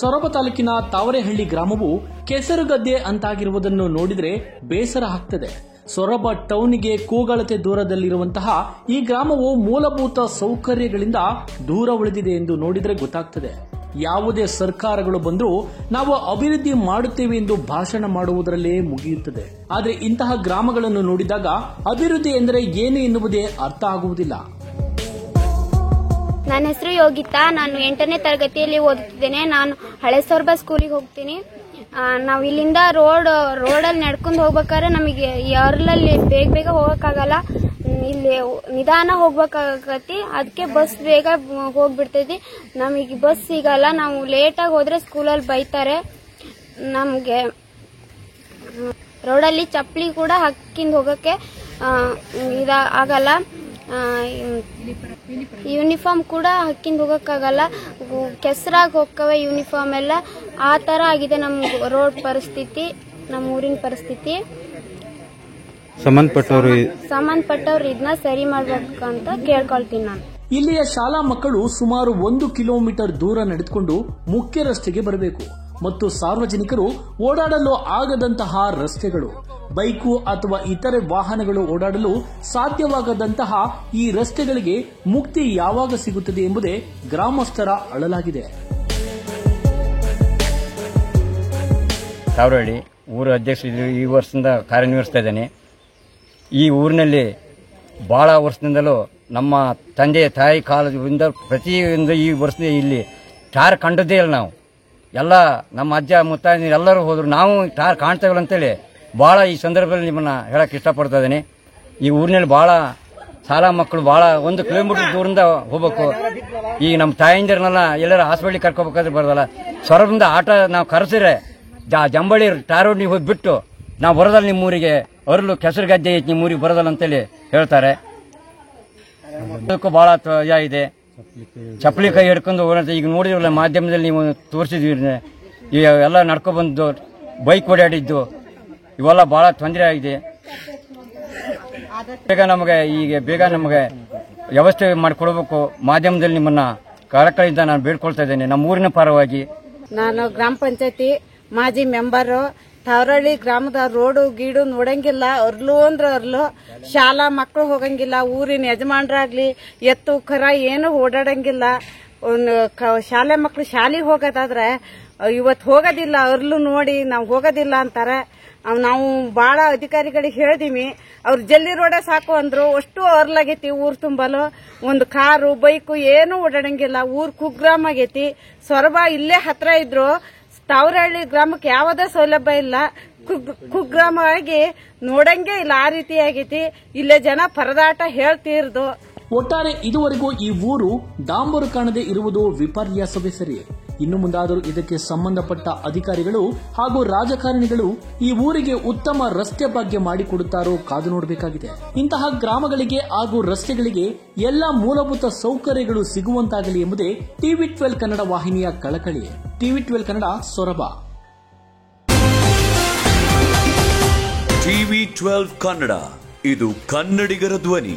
ಸೊರಬ ತಾಲೂಕಿನ ತಾವರೆಹಳ್ಳಿ ಗ್ರಾಮವು ಕೆಸರುಗದ್ದೆ ಅಂತಾಗಿರುವುದನ್ನು ನೋಡಿದರೆ ಬೇಸರ ಆಗ್ತದೆ. ಸೊರಬ ಟೌನ್ಗೆ ಕೂಗಳತೆ ದೂರದಲ್ಲಿರುವಂತಹ ಈ ಗ್ರಾಮವು ಮೂಲಭೂತ ಸೌಕರ್ಯಗಳಿಂದ ದೂರ ಉಳಿದಿದೆ ಎಂದು ನೋಡಿದರೆ ಗೊತ್ತಾಗ್ತದೆ. ಯಾವುದೇ ಸರ್ಕಾರಗಳು ಬಂದರೂ ನಾವು ಅಭಿವೃದ್ಧಿ ಮಾಡುತ್ತೇವೆ ಎಂದು ಭಾಷಣ ಮಾಡುವುದರಲ್ಲೇ ಮುಗಿಯುತ್ತದೆ. ಆದರೆ ಇಂತಹ ಗ್ರಾಮಗಳನ್ನು ನೋಡಿದಾಗ ಅಭಿವೃದ್ಧಿ ಎಂದರೆ ಏನು ಎನ್ನುವುದೇ ಅರ್ಥ ಆಗುವುದಿಲ್ಲ. ನನ್ನ ಹೆಸರು ಯೋಗಿತಾ. ನಾನು 8ನೇ ತರಗತಿಯಲ್ಲಿ ಓದುತ್ತಿದ್ದೇನೆ. ನಾನು ಹಳೆ ಸೊರಬ ಸ್ಕೂಲಿಗೆ ಹೋಗ್ತೀನಿ. ನಾವು ಇಲ್ಲಿಂದ ರೋಡಲ್ಲಿ ನಡ್ಕೊಂಡು ಹೋಗ್ಬೇಕಾದ್ರೆ ನಮಗೆ ಯಾರಲ್ಲಿ ಬೇಗ ಹೋಗಕ್ಕಾಗಲ್ಲ. ಇಲ್ಲಿ ನಿಧಾನ ಹೋಗ್ಬೇಕಾಗತಿ. ಅದಕ್ಕೆ ಬಸ್ ಬೇಗ ಹೋಗ್ಬಿಡ್ತೈತಿ. ನಮಗೆ ಬಸ್ ಸಿಗಲ್ಲ. ನಾವು ಲೇಟಾಗಿ ಹೋದ್ರೆ ಸ್ಕೂಲಲ್ಲಿ ಬೈತಾರೆ. ನಮಗೆ ರೋಡಲ್ಲಿ ಚಪ್ಪಲಿ ಕೂಡ ಹಾಕಿಂದ ಹೋಗಕ್ಕೆ ಆಗಲ್ಲ. ಯೂನಿಫಾರ್ಮ್ ಕೂಡ ಹಾಕಿಂದ ಹೋಗಕ್ಕಾಗಲ್ಲ. ಕೆಸರಾಗಿ ಹೋಗ್ತವೆ ಯೂನಿಫಾರ್ಮ್ ಎಲ್ಲ. ಆ ತರ ಆಗಿದೆ ನಮ್ಮ ರೋಡ್ ಪರಿಸ್ಥಿತಿ, ನಮ್ಮ ಊರಿನ ಪರಿಸ್ಥಿತಿ. ಸಂಬಂಧಪಟ್ಟವ್ರು ಇದನ್ನ ಸರಿ ಮಾಡ್ಬೇಕಂತ ಕೇಳ್ಕೊಳ್ತೀನಿ ನಾನು. ಇಲ್ಲಿಯ ಶಾಲಾ ಮಕ್ಕಳು ಸುಮಾರು 1 ಕಿಲೋಮೀಟರ್ ದೂರ ನಡೆದುಕೊಂಡು ಮುಖ್ಯ ರಸ್ತೆಗೆ ಬರಬೇಕು ಮತ್ತು ಸಾರ್ವಜನಿಕರು ಓಡಾಡಲು ಆಗದಂತಹ ರಸ್ತೆಗಳು, ಬೈಕು ಅಥವಾ ಇತರೆ ವಾಹನಗಳು ಓಡಾಡಲು ಸಾಧ್ಯವಾಗದಂತಹ ಈ ರಸ್ತೆಗಳಿಗೆ ಮುಕ್ತಿ ಯಾವಾಗ ಸಿಗುತ್ತದೆ ಎಂಬುದೇ ಗ್ರಾಮಸ್ಥರ ಅಳಲಾಗಿದೆ. ತಾವರಹಳ್ಳಿ ಊರ ಅಧ್ಯಕ್ಷ ಈ ವರ್ಷದಿಂದ ಕಾರ್ಯನಿರ್ವಹಿಸ್ತಾ ಇದ್ದೇನೆ. ಈ ಊರಿನಲ್ಲಿ ಬಹಳ ವರ್ಷದಿಂದಲೂ ನಮ್ಮ ತಂದೆ ತಾಯಿ ಕಾಲದಿಂದ ಪ್ರತಿಯೊಂದು ಈ ವರ್ಷದ ಇಲ್ಲಿ ಟಾರ್ ಕಂಡದ್ದೇ ಇಲ್ಲ. ನಾವು ಎಲ್ಲ ನಮ್ಮ ಅಜ್ಜ ಮುತ್ತಾಯಿ ಎಲ್ಲರೂ ಹೋದ್ರು, ನಾವು ಟಾರ್ ಕಾಣ್ತೇವಲ್ಲ ಅಂತೇಳಿ ಭಾಳ ಈ ಸಂದರ್ಭದಲ್ಲಿ ನಿಮ್ಮನ್ನ ಹೇಳಕ್ಕೆ ಇಷ್ಟಪಡ್ತಾ ಇದ್ದೀನಿ. ಈ ಊರಿನಲ್ಲಿ ಭಾಳ ಶಾಲಾ ಮಕ್ಕಳು ಭಾಳ 1 ಕಿಲೋಮೀಟರ್ ದೂರದಿಂದ ಹೋಗ್ಬೇಕು. ಈಗ ನಮ್ಮ ತಾಯಂದಿರನ್ನೆಲ್ಲ ಎಲ್ಲರ ಹಾಸ್ಪಿಟ್ಲಿಗೆ ಕರ್ಕೋಬೇಕಾದ್ರೆ ಬರೋದಲ್ಲ. ಸೊರಬದಿಂದ ಆಟ ನಾವು ಕರೆಸಿದ್ರೆ ಜಂಬಳಿ ಟಾರ್ ರೋಡ್ ನೀವು ಹೋಗ್ಬಿಟ್ಟು ನಾವು ಬರೋದಲ್ಲ ನಿಮ್ಮೂರಿಗೆ, ಅರ್ಲು ಕೆಸರು ಗದ್ದೆ ಐತಿ ನಿಮ್ಮೂರಿಗೆ ಬರೋದಲ್ಲ ಅಂತೇಳಿ ಹೇಳ್ತಾರೆ. ಅದಕ್ಕೂ ಭಾಳ ಇದೆ. ಚಪ್ಪಲಿ ಕೈ ಹಿಡ್ಕೊಂಡು ಓಡಾಡ್ತಾರೆ. ಈಗ ನೋಡಿದ್ರಲ್ಲ ಮಾಧ್ಯಮದಲ್ಲಿ ನೀವು ತೋರಿಸಿದ್ವಿ. ಈಗ ಎಲ್ಲ ನಡ್ಕೊಬಂದು ಬೈಕ್ ಓಡಾಡಿದ್ದು ಇವೆಲ್ಲ ಭಾಳ ತೊಂದರೆ ಆಗಿದೆ. ಬೇಗ ನಮಗೆ ವ್ಯವಸ್ಥೆ ಮಾಡಿಕೊಡ್ಬೇಕು. ಮಾಧ್ಯಮದಲ್ಲಿ ನಿಮ್ಮನ್ನ ಕಳಕಳಿಯಿಂದ ನಾನು ಬೇಡ್ಕೊಳ್ತಾ ಇದ್ದೇನೆ ನಮ್ಮ ಊರಿನ ಪರವಾಗಿ. ನಾನು ಗ್ರಾಮ ಪಂಚಾಯತಿ ಮಾಜಿ ಮೆಂಬರು. ತಾವರಹಳ್ಳಿ ಗ್ರಾಮದ ರೋಡು ಗೀಡು ನೋಡಂಗಿಲ್ಲ. ಅರ್ಲು ಅಂದ್ರೆ ಅರ್ಲು. ಶಾಲಾ ಮಕ್ಕಳು ಹೋಗಂಗಿಲ್ಲ. ಊರಿನ ಯಜಮಾನ್ರಾಗ್ಲಿ ಎತ್ತು ಕರ ಏನು ಓಡಾಡಂಗಿಲ್ಲ. ಶಾಲೆ ಮಕ್ಕಳು ಶಾಲೆಗೆ ಹೋಗೋದಾದ್ರೆ ಇವತ್ತು ಹೋಗೋದಿಲ್ಲ. ಅರ್ಲು ನೋಡಿ ನಾವು ಹೋಗೋದಿಲ್ಲ ಅಂತಾರೆ. ನಾವು ಬಹಳ ಅಧಿಕಾರಿಗಳಿಗೆ ಹೇಳಿದೀವಿ. ಅವ್ರು ಜಲ್ಲಿ ರೋಡೇ ಸಾಕು ಅಂದ್ರು. ಅಷ್ಟು ಅರ್ಲಾಗೈತಿ ಊರ್ ತುಂಬಲು. ಒಂದು ಕಾರು ಬೈಕು ಏನು ಓಡಾಡಂಗಿಲ್ಲ. ಊರ್ ಕುಗ್ರಾಮ ಆಗೈತಿ. ಸೊರಬ ಇಲ್ಲೇ ಹತ್ರ ಇದ್ರು. ತಾವರಹಳ್ಳಿ ಗ್ರಾಮಕ್ಕೆ ಯಾವುದೇ ಸೌಲಭ್ಯ ಇಲ್ಲ. ಕುಗ್ರಾಮ ಆಗಿ ನೋಡಂಗೆ ಇಲ್ಲ. ಆ ರೀತಿ ಆಗೈತಿ. ಇಲ್ಲೇ ಜನ ಪರದಾಟ ಹೇಳ್ತಿರ್ದು. ಒಟ್ಟಾರೆ ಇದುವರೆಗೂ ಈ ಊರು ಡಾಂಬರು ಕಾಣದೆ ಇರುವುದು ವಿಪರ್ಯಾಸವೇ ಸರಿ. ಇನ್ನು ಮುಂದಾದರೂ ಇದಕ್ಕೆ ಸಂಬಂಧಪಟ್ಟ ಅಧಿಕಾರಿಗಳು ಹಾಗೂ ರಾಜಕಾರಣಿಗಳು ಈ ಊರಿಗೆ ಉತ್ತಮ ರಸ್ತೆ ಭಾಗ್ಯ ಮಾಡಿಕೊಡುತ್ತಾರೋ ಕಾದು ನೋಡಬೇಕಾಗಿದೆ. ಇಂತಹ ಗ್ರಾಮಗಳಿಗೆ ಹಾಗೂ ರಸ್ತೆಗಳಿಗೆ ಎಲ್ಲ ಮೂಲಭೂತ ಸೌಕರ್ಯಗಳು ಸಿಗುವಂತಾಗಲಿ ಎಂಬುದೇ TV12 ಕನ್ನಡ ವಾಹಿನಿಯ ಕಳಕಳಿ. TV12 ಕನ್ನಡ, ಸೊರಬ. TV12 ಕನ್ನಡ, ಇದು ಕನ್ನಡಿಗರ ಧ್ವನಿ.